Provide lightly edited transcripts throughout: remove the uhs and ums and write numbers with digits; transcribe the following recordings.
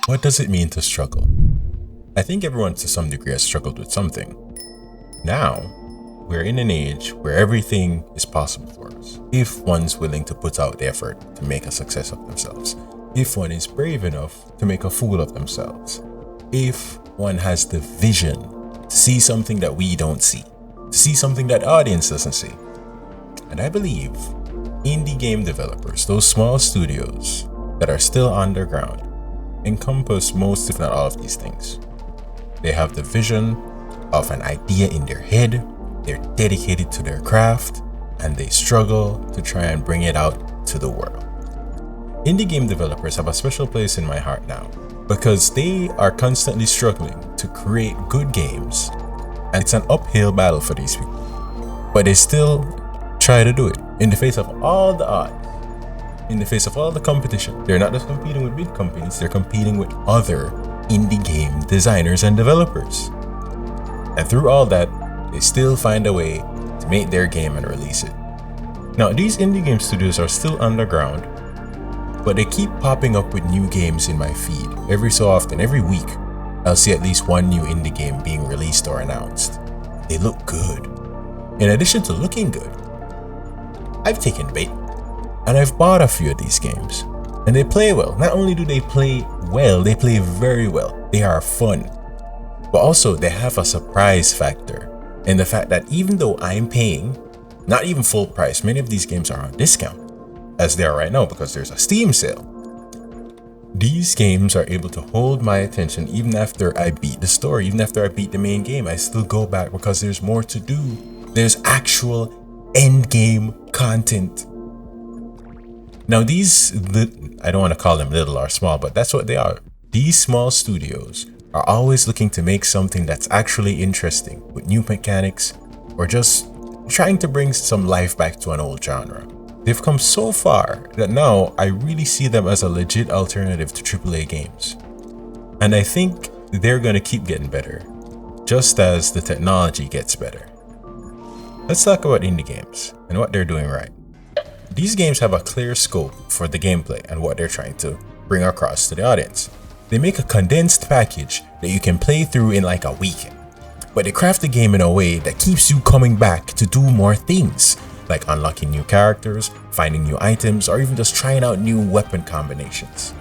What does it mean to struggle? I think everyone to some degree has struggled with something. Now, we're in an age where everything is possible for us if one's willing to put out the effort to make a success of themselves, if one is brave enough to make a fool of themselves, if one has the vision to see something that we don't see, to see something that the audience doesn't see. And I believe indie game developers, those small studios that are still underground, encompass most if not all of these things. They have the vision of an idea in their head, they're dedicated to their craft, and they struggle to try and bring it out to the world. Indie game developers have a special place in my heart now because they are constantly struggling to create good games, and it's an uphill battle for these people. But they still try to do it in the face of all the odds, in the face of all the competition. They're not just competing with big companies, they're competing with other indie game designers and developers. And through all that, they still find a way to make their game and release it. Now, these indie game studios are still underground, but they keep popping up with new games in my feed. Every so often, every week, I'll see at least one new indie game being released or announced. They look good. In addition to looking good, I've taken bait, and I've bought a few of these games, and they play well. Not only do they play well, they play very well. They are fun, but also they have a surprise factor in the fact that even though I'm paying not even full price, many of these games are on discount, as they are right now because there's a Steam sale. These games are able to hold my attention even after I beat the story, even after I beat the main game. I still go back because there's more to do. There's actual end game content. Now I don't want to call them little or small, but that's what they are. These small studios are always looking to make something that's actually interesting with new mechanics or just trying to bring some life back to an old genre. They've come so far that now I really see them as a legit alternative to AAA games. And I think they're going to keep getting better, just as the technology gets better. Let's talk about indie games and what they're doing right. These games have a clear scope for the gameplay and what they're trying to bring across to the audience. They make a condensed package that you can play through in like a weekend, but they craft the game in a way that keeps you coming back to do more things, like unlocking new characters, finding new items, or even just trying out new weapon combinations.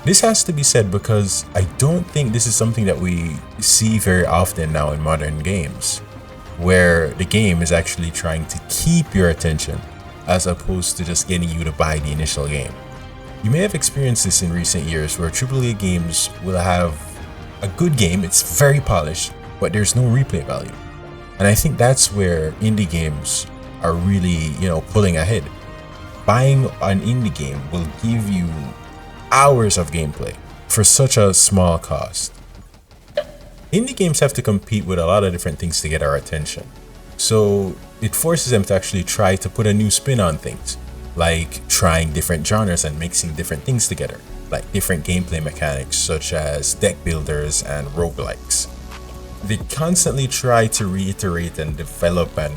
This has to be said because I don't think this is something that we see very often now in modern games, where the game is actually trying to keep your attention as opposed to just getting you to buy the initial game. You may have experienced this in recent years where AAA games will have a good game, it's very polished, but there's no replay value. And I think that's where indie games are really, pulling ahead. Buying an indie game will give you hours of gameplay for such a small cost. Indie games have to compete with a lot of different things to get our attention. So it forces them to actually try to put a new spin on things, like trying different genres and mixing different things together, like different gameplay mechanics such as deck builders and roguelikes. They constantly try to reiterate and develop and,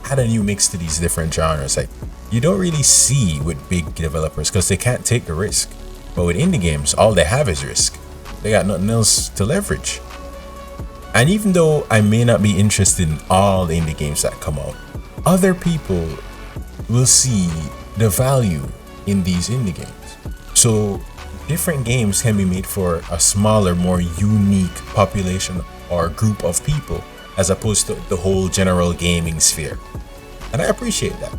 add a new mix to these different genres. Like you don't really see with big developers because they can't take the risk. But with indie games, all they have is risk. They got nothing else to leverage. And even though I may not be interested in all the indie games that come out, other people will see the value in these indie games. So different games can be made for a smaller, more unique population or group of people as opposed to the whole general gaming sphere. And I appreciate that.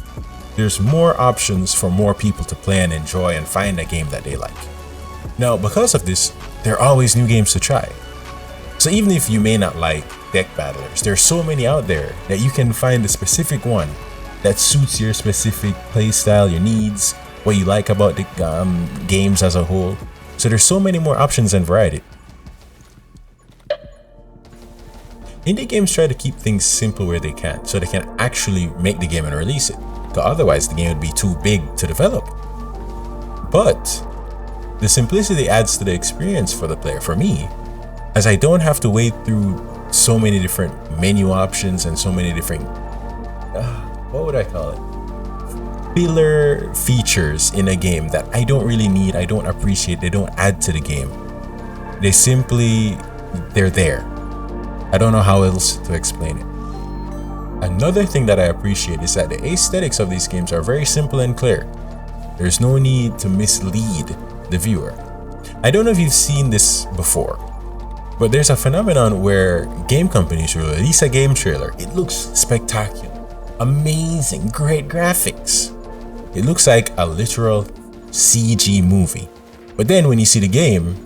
There's more options for more people to play and enjoy and find a game that they like. Now, because of this, there are always new games to try. So even if you may not like deck battlers, there's so many out there that you can find the specific one that suits your specific playstyle, your needs, what you like about the games as a whole. So there's so many more options and variety. Indie games try to keep things simple where they can, so they can actually make the game and release it. Because otherwise the game would be too big to develop. But the simplicity adds to the experience for the player, for me, as I don't have to wade through so many different menu options and so many different, what would I call it? filler features in a game that I don't really need, I don't appreciate, they don't add to the game. They're there. I don't know how else to explain it. Another thing that I appreciate is that the aesthetics of these games are very simple and clear. There's no need to mislead the viewer. I don't know if you've seen this before, but there's a phenomenon where game companies will release a game trailer. It looks spectacular, amazing, great graphics. It looks like a literal CG movie. But then when you see the game,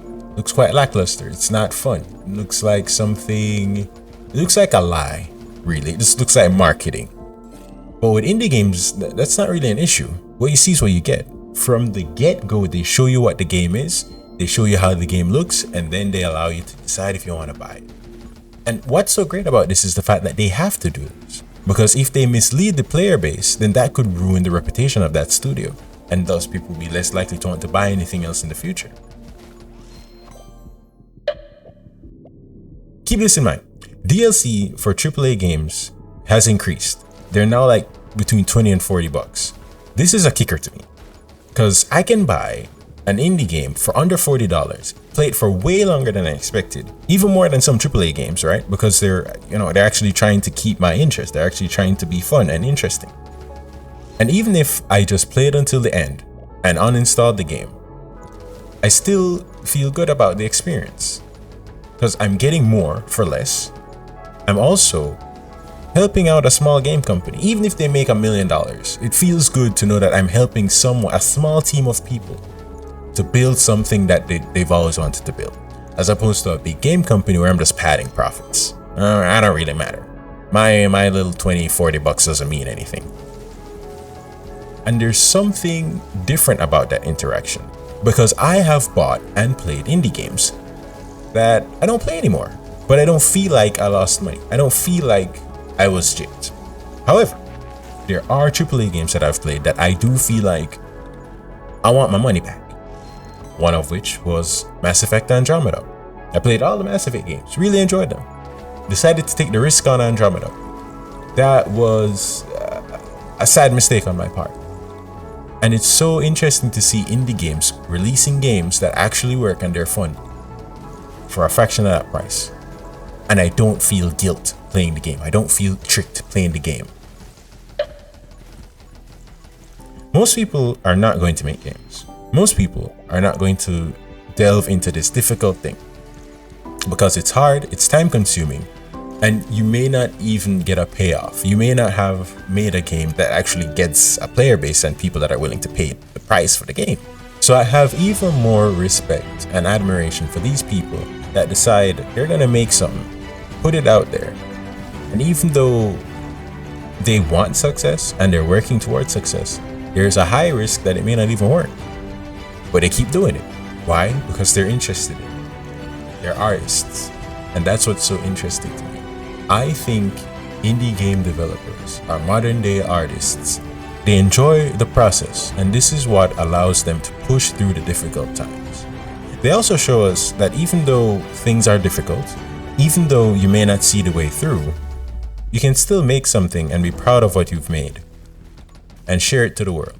it looks quite lackluster. It's not fun. It looks like a lie, really. It just looks like marketing. But with indie games, that's not really an issue. What you see is what you get. From the get-go, they show you what the game is, they show you how the game looks, and then they allow you to decide if you want to buy it. And what's so great about this is the fact that they have to do this. Because if they mislead the player base, then that could ruin the reputation of that studio, and thus people will be less likely to want to buy anything else in the future. Keep this in mind. DLC for AAA games has increased. They're now like between 20 and 40 bucks. This is a kicker to me, because I can buy an indie game for under $40, play it for way longer than I expected, even more than some AAA games, right? Because they're actually trying to keep my interest. They're actually trying to be fun and interesting. And even if I just play it until the end and uninstalled the game, I still feel good about the experience, because I'm getting more for less. I'm also helping out a small game company. Even if they make $1 million, it feels good to know that I'm helping a small team of people to build something that they've always wanted to build, as opposed to a big game company where I'm just padding profits. I don't really matter. My little 20, 40 bucks doesn't mean anything. And there's something different about that interaction, because I have bought and played indie games that I don't play anymore, but I don't feel like I lost money. I don't feel like I was gypped. However, there are AAA games that I've played that I do feel like I want my money back. One of which was Mass Effect Andromeda. I played all the Mass Effect games, really enjoyed them. Decided to take the risk on Andromeda. That was a sad mistake on my part. And it's so interesting to see indie games releasing games that actually work and they're fun for a fraction of that price. And I don't feel guilt playing the game. I don't feel tricked playing the game. Most people are not going to make games. Most people are not going to delve into this difficult thing, because it's hard, it's time consuming, and you may not even get a payoff. You may not have made a game that actually gets a player base and people that are willing to pay the price for the game. So I have even more respect and admiration for these people that decide they're gonna make something, put it out there, and even though they want success and they're working towards success, there's a high risk that it may not even work. But they keep doing it. Why? Because they're interested in it. They're artists. And that's what's so interesting to me. I think indie game developers are modern day artists. They enjoy the process, and this is what allows them to push through the difficult times. They also show us that even though things are difficult, even though you may not see the way through, you can still make something and be proud of what you've made and share it to the world.